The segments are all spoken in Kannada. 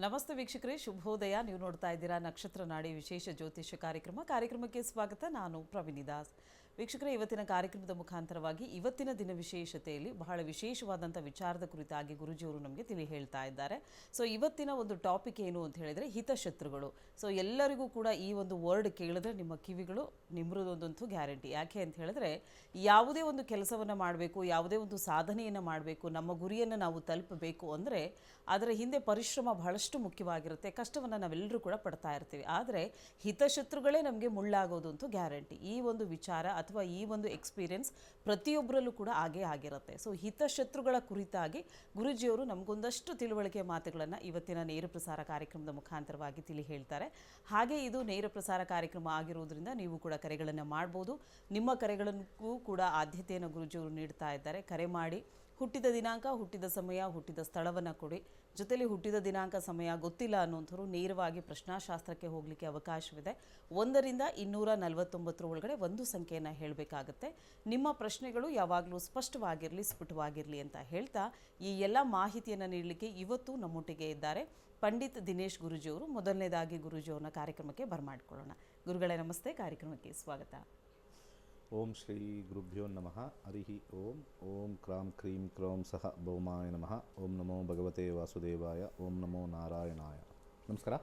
ನಮಸ್ತೆ ವೀಕ್ಷಕರೇ, ಶುಭೋದಯ. ನೀವು ನೋಡ್ತಾ ಇದ್ದೀರಾ ನಕ್ಷತ್ರ ನಾಡಿ ವಿಶೇಷ ಜ್ಯೋತಿಷ್ಯ ಕಾರ್ಯಕ್ರಮಕ್ಕೆ ಸ್ವಾಗತ. ನಾನು ಪ್ರವೀಣಿ ದಾಸ್. ವೀಕ್ಷಕರೇ, ಇವತ್ತಿನ ಕಾರ್ಯಕ್ರಮದ ಮುಖಾಂತರವಾಗಿ ಇವತ್ತಿನ ದಿನ ವಿಶೇಷತೆಯಲ್ಲಿ ಬಹಳ ವಿಶೇಷವಾದಂಥ ವಿಚಾರದ ಕುರಿತಾಗಿ ಗುರುಜಿಯವರು ನಮಗೆ ತಿಳಿ ಹೇಳ್ತಾ ಇದ್ದಾರೆ. ಸೊ ಇವತ್ತಿನ ಒಂದು ಟಾಪಿಕ್ ಏನು ಅಂತ ಹೇಳಿದರೆ ಹಿತಶತ್ರುಗಳು. ಸೊ ಎಲ್ಲರಿಗೂ ಕೂಡ ಈ ಒಂದು ವರ್ಡ್ ಕೇಳಿದ್ರೆ ನಿಮ್ಮ ಕಿವಿಗಳು ನಿಮ್ರದೊಂದಂತೂ ಗ್ಯಾರಂಟಿ. ಯಾಕೆ ಅಂತ ಹೇಳಿದ್ರೆ, ಯಾವುದೇ ಒಂದು ಕೆಲಸವನ್ನು ಮಾಡಬೇಕು, ಯಾವುದೇ ಒಂದು ಸಾಧನೆಯನ್ನು ಮಾಡಬೇಕು, ನಮ್ಮ ಗುರಿಯನ್ನು ನಾವು ತಲುಪಬೇಕು ಅಂದರೆ ಅದರ ಹಿಂದೆ ಪರಿಶ್ರಮ ಬಹಳಷ್ಟು ಮುಖ್ಯವಾಗಿರುತ್ತೆ. ಕಷ್ಟವನ್ನು ನಾವೆಲ್ಲರೂ ಕೂಡ ಪಡ್ತಾ ಇರ್ತೀವಿ. ಆದರೆ ಹಿತಶತ್ರುಗಳೇ ನಮಗೆ ಮುಳ್ಳಾಗೋದು ಅಂತೂ ಗ್ಯಾರಂಟಿ. ಈ ಒಂದು ವಿಚಾರ ಅಥವಾ ಈ ಒಂದು ಎಕ್ಸ್ಪೀರಿಯನ್ಸ್ ಪ್ರತಿಯೊಬ್ಬರಲ್ಲೂ ಕೂಡ ಆಗಿರುತ್ತೆ. ಸೊ ಹಿತಶತ್ರುಗಳ ಕುರಿತಾಗಿ ಗುರುಜಿಯವರು ನಮಗೊಂದಷ್ಟು ತಿಳುವಳಿಕೆ ಮಾತುಗಳನ್ನು ಇವತ್ತಿನ ನೇರ ಪ್ರಸಾರ ಕಾರ್ಯಕ್ರಮದ ಮುಖಾಂತರವಾಗಿ ತಿಳಿ ಹೇಳ್ತಾರೆ. ಹಾಗೆ ಇದು ನೇರ ಪ್ರಸಾರ ಕಾರ್ಯಕ್ರಮ ಆಗಿರುವುದರಿಂದ ನೀವು ಕೂಡ ಕರೆಗಳನ್ನು ಮಾಡ್ಬೋದು. ನಿಮ್ಮ ಕರೆಗಳಿಗೂ ಕೂಡ ಆದ್ಯತೆಯನ್ನು ಗುರುಜಿಯವರು ನೀಡ್ತಾ ಇದ್ದಾರೆ. ಕರೆ ಮಾಡಿ ಹುಟ್ಟಿದ ದಿನಾಂಕ, ಹುಟ್ಟಿದ ಸಮಯ, ಹುಟ್ಟಿದ ಸ್ಥಳವನ್ನು ಕೊಡಿ. ಜೊತೆಲಿ ಹುಟ್ಟಿದ ದಿನಾಂಕ, ಸಮಯ ಗೊತ್ತಿಲ್ಲ ಅನ್ನೋಂಥವ್ರು ನೇರವಾಗಿ ಪ್ರಶ್ನಾಶಾಸ್ತ್ರಕ್ಕೆ ಹೋಗಲಿಕ್ಕೆ ಅವಕಾಶವಿದೆ. 1ರಿಂದ 249 ಒಳಗಡೆ ಒಂದು ಸಂಖ್ಯೆಯನ್ನು ಹೇಳಬೇಕಾಗತ್ತೆ. ನಿಮ್ಮ ಪ್ರಶ್ನೆಗಳು ಯಾವಾಗಲೂ ಸ್ಪಷ್ಟವಾಗಿರಲಿ, ಸ್ಫುಟವಾಗಿರಲಿ ಅಂತ ಹೇಳ್ತಾ ಈ ಎಲ್ಲ ಮಾಹಿತಿಯನ್ನು ನೀಡಲಿಕ್ಕೆ ಇವತ್ತು ನಮ್ಮೊಟ್ಟಿಗೆ ಇದ್ದಾರೆ ಪಂಡಿತ್ ದಿನೇಶ್ ಗುರುಜಿಯವರು. ಮೊದಲನೇದಾಗಿ ಗುರುಜಿಯವ್ರನ್ನ ಕಾರ್ಯಕ್ರಮಕ್ಕೆ ಬರಮಾಡ್ಕೊಳ್ಳೋಣ. ಗುರುಗಳೇ ನಮಸ್ತೆ, ಕಾರ್ಯಕ್ರಮಕ್ಕೆ ಸ್ವಾಗತ. ಓಂ ಶ್ರೀ ಗುರುಭ್ಯೋ ನಮಃ. ಹರಿ ಓಂ. ಓಂ ಕ್ರಾಂ ಕ್ರೀಂ ಕ್ರೌಂ ಸಹ ಭೌಮಾಯ ನಮಃ. ಓಂ ನಮೋ ಭಗವತೆ ವಾಸುದೇವಾಯ. ಓಂ ನಮೋ ನಾರಾಯಣಾಯ. ನಮಸ್ಕಾರ.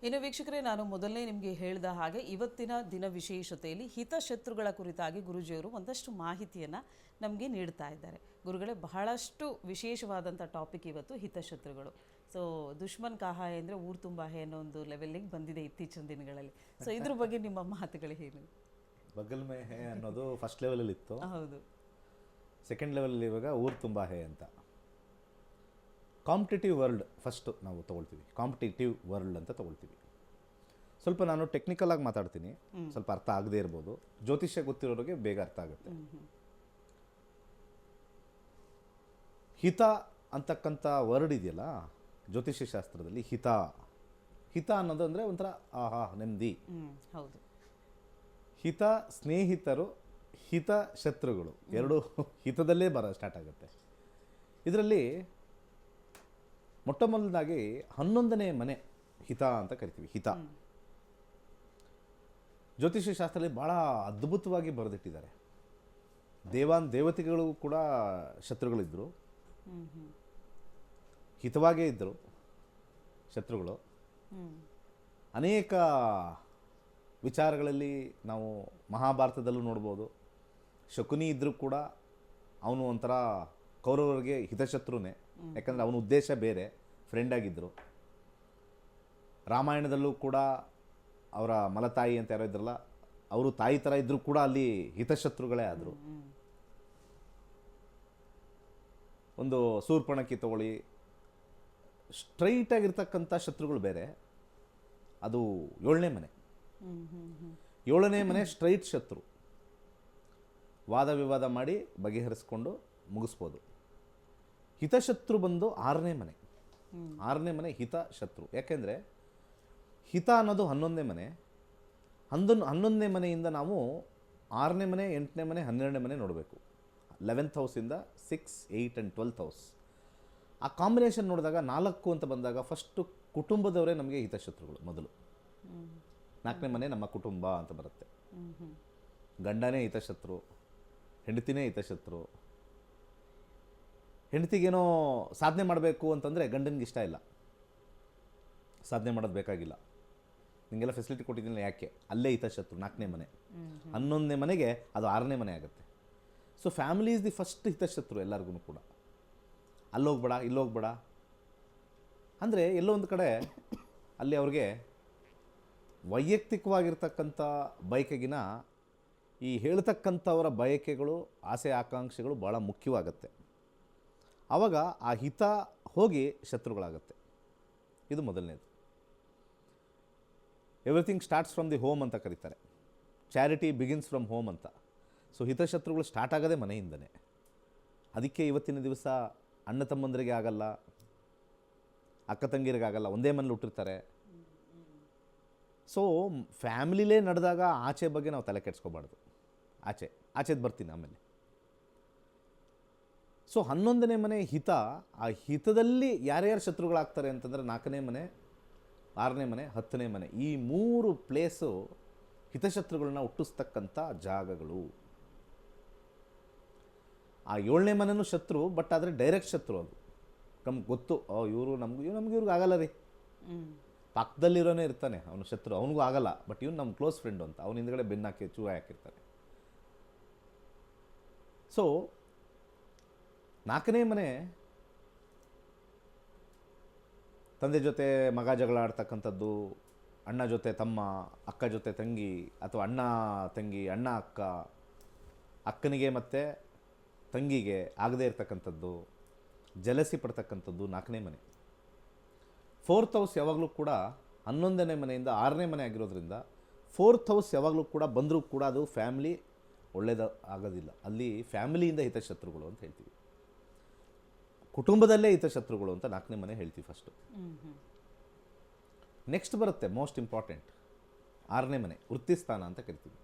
ಇನ್ನು ವೀಕ್ಷಕರೇ, ನಾನು ಮೊದಲನೇ ನಿಮಗೆ ಹೇಳಿದ ಹಾಗೆ ಇವತ್ತಿನ ದಿನ ವಿಶೇಷತೆಯಲ್ಲಿ ಹಿತಶತ್ರುಗಳ ಕುರಿತಾಗಿ ಗುರುಜಿಯವರು ಒಂದಷ್ಟು ಮಾಹಿತಿಯನ್ನು ನಮಗೆ ನೀಡ್ತಾ ಇದ್ದಾರೆ. ಗುರುಗಳೇ, ಬಹಳಷ್ಟು ವಿಶೇಷವಾದಂಥ ಟಾಪಿಕ್ ಇವತ್ತು ಹಿತಶತ್ರುಗಳು. ಸೊ ದುಶ್ಮನ್ ಕಹಾ ಹೈ ಅಂದರೆ ಊರು ತುಂಬ ಹೈ ಅನ್ನೋ ಒಂದು ಲೆವೆಲ್ಲಿಗೆ ಬಂದಿದೆ ಇತ್ತೀಚಿನ ದಿನಗಳಲ್ಲಿ. ಸೊ ಇದ್ರ ಬಗ್ಗೆ ನಿಮ್ಮ ಮಾತುಗಳು ಏನು? ಬಗಲ್ ಮೇ ಹೇ ಅನ್ನೋದು ಫಸ್ಟ್ ಲೆವೆಲಲ್ಲಿ ಇತ್ತು. ಹೌದು. ಸೆಕೆಂಡ್ ಲೆವೆಲಲ್ಲಿ ಇವಾಗ ಊರು ತುಂಬ ಹೇ ಅಂತ. ಕಾಂಪಿಟೇಟಿವ್ ವರ್ಲ್ಡ್ ಫಸ್ಟು ನಾವು ತೊಗೊಳ್ತೀವಿ. ಕಾಂಪಿಟೇಟಿವ್ ವರ್ಲ್ಡ್ ಅಂತ ತೊಗೊಳ್ತೀವಿ. ಸ್ವಲ್ಪ ನಾನು ಟೆಕ್ನಿಕಲ್ ಆಗಿ ಮಾತಾಡ್ತೀನಿ, ಸ್ವಲ್ಪ ಅರ್ಥ ಆಗದೇ ಇರ್ಬೋದು. ಜ್ಯೋತಿಷ್ಯ ಗೊತ್ತಿರೋರಿಗೆ ಬೇಗ ಅರ್ಥ ಆಗುತ್ತೆ. ಹಿತ ಅಂತಕ್ಕಂಥ ವರ್ಡ್ ಇದೆಯಲ್ಲ ಜ್ಯೋತಿಷ್ಯ ಶಾಸ್ತ್ರದಲ್ಲಿ, ಹಿತ ಹಿತ ಅನ್ನೋದು ಅಂದರೆ ಒಂಥರ ಆಹಾ ನೆಮ್ಮದಿ. ಹೌದು. ಹಿತ ಸ್ನೇಹಿತರು, ಹಿತ ಶತ್ರುಗಳು ಎರಡು ಹಿತದಲ್ಲೇ ಸ್ಟಾರ್ಟ್ ಆಗುತ್ತೆ. ಇದರಲ್ಲಿ ಮೊಟ್ಟ ಮೊದಲದಾಗಿ 11ನೇ ಮನೆ ಹಿತ ಅಂತ ಕರಿತೀವಿ. ಹಿತ ಜ್ಯೋತಿಷ್ಯ ಶಾಸ್ತ್ರದಲ್ಲಿ ಭಾಳ ಅದ್ಭುತವಾಗಿ ಬರೆದಿಟ್ಟಿದ್ದಾರೆ. ದೇವತೆಗಳು ಕೂಡ ಶತ್ರುಗಳಿದ್ದರು, ಹಿತವಾಗೇ ಇದ್ದರು ಶತ್ರುಗಳು. ಅನೇಕ ವಿಚಾರಗಳಲ್ಲಿ ನಾವು ಮಹಾಭಾರತದಲ್ಲೂ ನೋಡ್ಬೋದು. ಶಕುನಿ ಇದ್ದರೂ ಕೂಡ ಅವನು ಒಂಥರ ಕೌರವರಿಗೆ ಹಿತಶತ್ರುನೇ, ಯಾಕಂದರೆ ಅವನ ಉದ್ದೇಶ ಬೇರೆ, ಫ್ರೆಂಡ್ ಆಗಿದ್ದರು. ರಾಮಾಯಣದಲ್ಲೂ ಕೂಡ ಅವರ ಮಲತಾಯಿ ಅಂತ ಯಾರೋ ಇದ್ರಲ್ಲ, ಅವರು ತಾಯಿ ಥರ ಇದ್ದರೂ ಕೂಡ ಅಲ್ಲಿ ಹಿತಶತ್ರುಗಳೇ ಆದರು. ಒಂದು ಶೂರ್ಪಣಖಿ ತಗೊಳ್ಳಿ, ಸ್ಟ್ರೈಟಾಗಿರ್ತಕ್ಕಂಥ ಶತ್ರುಗಳು ಬೇರೆ. ಅದು 7ನೇ ಮನೆ. 7ನೇ ಮನೆ ಸ್ಟ್ರೈಟ್ ಶತ್ರು. ವಾದ ವಿವಾದ ಮಾಡಿ ಬಗೆಹರಿಸ್ಕೊಂಡು ಮುಗಿಸ್ಬೋದು. ಹಿತಶತ್ರು ಬಂದು 6ನೇ ಮನೆ. 6ನೇ ಮನೆ ಹಿತ ಶತ್ರು. ಯಾಕೆಂದರೆ ಹಿತ ಅನ್ನೋದು 11ನೇ ಮನೆ. 11ನೇ ಮನೆಯಿಂದ ನಾವು 6ನೇ ಮನೆ, 8ನೇ ಮನೆ, 12ನೇ ಮನೆ ನೋಡಬೇಕು. 11th ಹೌಸಿಂದ 6, 8 and 12th house. ಆ ಕಾಂಬಿನೇಷನ್ ನೋಡಿದಾಗ 4 ಅಂತ ಬಂದಾಗ ಫಸ್ಟು ಕುಟುಂಬದವರೇ ನಮಗೆ ಹಿತಶತ್ರುಗಳು ಮೊದಲು. 4ನೇ ಮನೆ ನಮ್ಮ ಕುಟುಂಬ ಅಂತ ಬರುತ್ತೆ. ಗಂಡನೇ ಹಿತಶತ್ರು, ಹೆಂಡತಿನೇ ಹಿತಶತ್ರು. ಹೆಂಡತಿಗೇನೋ ಸಾಧನೆ ಮಾಡಬೇಕು ಅಂತಂದರೆ ಗಂಡನಿಗೆ ಇಷ್ಟ ಇಲ್ಲ. ಸಾಧನೆ ಮಾಡೋದು ಬೇಕಾಗಿಲ್ಲ, ನಿಮಗೆಲ್ಲ ಫೆಸಿಲಿಟಿ ಕೊಟ್ಟಿದ್ದೀನಿ ಯಾಕೆ, ಅಲ್ಲೇ ಹಿತಶತ್ರು 4ನೇ ಮನೆ. 11ನೇ ಮನೆಗೆ ಅದು 6ನೇ ಮನೆ ಆಗುತ್ತೆ. So family is the first ಹಿತಶತ್ರು ಎಲ್ಲರಿಗೂ ಕೂಡ. ಅಲ್ಲೋಗ್ಬೇಡ, ಇಲ್ಲೋಗ್ಬೇಡ ಅಂದರೆ ಎಲ್ಲೋ ಒಂದು ಕಡೆ ಅಲ್ಲಿ ಅವ್ರಿಗೆ ವೈಯಕ್ತಿಕವಾಗಿರ್ತಕ್ಕಂಥ ಬಯಕೆಗಿನ ಈ ಹೇಳ್ತಕ್ಕಂಥವರ ಬಯಕೆಗಳು, ಆಸೆ ಆಕಾಂಕ್ಷೆಗಳು ಭಾಳ ಮುಖ್ಯವಾಗುತ್ತೆ. ಆವಾಗ ಆ ಹಿತ ಹೋಗಿ ಶತ್ರುಗಳಾಗತ್ತೆ. ಇದು ಮೊದಲನೇದು. Everything starts from the home ಅಂತ ಕರೀತಾರೆ. ಚಾರಿಟಿ ಬಿಗಿನ್ಸ್ ಫ್ರಮ್ ಹೋಮ್ ಅಂತ. ಸೊ ಹಿತಶತ್ರುಗಳು ಸ್ಟಾರ್ಟ್ ಆಗೋದೇ ಮನೆಯಿಂದನೇ. ಅದಕ್ಕೆ ಇವತ್ತಿನ ದಿವಸ ಅಣ್ಣ ತಮ್ಮಂದರಿಗೆ ಆಗಲ್ಲ, ಅಕ್ಕ ತಂಗಿರಿಗಾಗಲ್ಲ, ಒಂದೇ ಮನೇಲಿ ಹುಟ್ಟಿರ್ತಾರೆ. ಸೊ ಫ್ಯಾಮಿಲಿಲೇ ನಡೆದಾಗ ಆಚೆ ಬಗ್ಗೆ ನಾವು ತಲೆ ಕೆಡಿಸ್ಕೋಬಾರ್ದು. ಆಚೆದು ಬರ್ತೀನಿ ಆಮೇಲೆ. ಸೊ 11ನೇ ಮನೆ ಹಿತ, ಆ ಹಿತದಲ್ಲಿ ಯಾರ್ಯಾರು ಶತ್ರುಗಳಾಗ್ತಾರೆ ಅಂತಂದರೆ 4ನೇ ಮನೆ, 6ನೇ ಮನೆ, 10ನೇ ಮನೆ, ಈ 3 ಪ್ಲೇಸು ಹಿತಶತ್ರುಗಳನ್ನ ಹುಟ್ಟಿಸ್ತಕ್ಕಂಥ ಜಾಗಗಳು. ಆ 7ನೇ ಮನೆಯೂ ಶತ್ರು, ಬಟ್ ಆದರೆ ಡೈರೆಕ್ಟ್ ಶತ್ರು. ಅದು ನಮ್ಗೆ ಗೊತ್ತು, ಇವರು ಇವ್ರಿಗೆ ಆಗಲ್ಲ ರೀ, ಪಕ್ಕದಲ್ಲಿರೋನೇ ಇರ್ತಾನೆ ಅವನು ಶತ್ರು, ಅವನಿಗೂ ಆಗಲ್ಲ, ಬಟ್ ಇವ್ನು ನಮ್ಮ ಕ್ಲೋಸ್ ಫ್ರೆಂಡು ಅಂತ ಅವನ ಹಿಂದ್ಗಡೆ ಬೆನ್ನಾಕಿ ಚೂರು ಹಾಕಿರ್ತಾನೆ. ಸೊ 4ನೇ ಮನೆ ತಂದೆ ಜೊತೆ ಮಗ ಜಗಳ ಆಡ್ತಕ್ಕಂಥದ್ದು, ಅಣ್ಣ ಜೊತೆ ತಮ್ಮ, ಅಕ್ಕ ಜೊತೆ ತಂಗಿ, ಅಥವಾ ಅಣ್ಣ ತಂಗಿ, ಅಣ್ಣ ಅಕ್ಕ, ಅಕ್ಕನಿಗೆ ಮತ್ತು ತಂಗಿಗೆ ಆಗದೇ ಇರ್ತಕ್ಕಂಥದ್ದು, ಜಲಸಿ ಪಡ್ತಕ್ಕಂಥದ್ದು 4ನೇ ಮನೆ. 4th ಹೌಸ್ ಯಾವಾಗಲೂ ಕೂಡ 11ನೇ ಮನೆಯಿಂದ 6ನೇ ಮನೆ ಆಗಿರೋದ್ರಿಂದ 4th ಹೌಸ್ ಯಾವಾಗಲೂ ಕೂಡ ಬಂದರೂ ಕೂಡ ಅದು ಫ್ಯಾಮಿಲಿ ಒಳ್ಳೇದು ಆಗೋದಿಲ್ಲ. ಅಲ್ಲಿ ಫ್ಯಾಮಿಲಿಯಿಂದ ಹಿತಶತ್ರುಗಳು ಅಂತ ಹೇಳ್ತೀವಿ, ಕುಟುಂಬದಲ್ಲೇ ಹಿತಶತ್ರುಗಳು ಅಂತ 4ನೇ ಮನೆ ಹೇಳ್ತೀವಿ ಫಸ್ಟು. ನೆಕ್ಸ್ಟ್ ಬರುತ್ತೆ ಮೋಸ್ಟ್ ಇಂಪಾರ್ಟೆಂಟ್ 6ನೇ ಮನೆ, ವೃತ್ತಿ ಸ್ಥಾನ ಅಂತ ಕರಿತೀವಿ.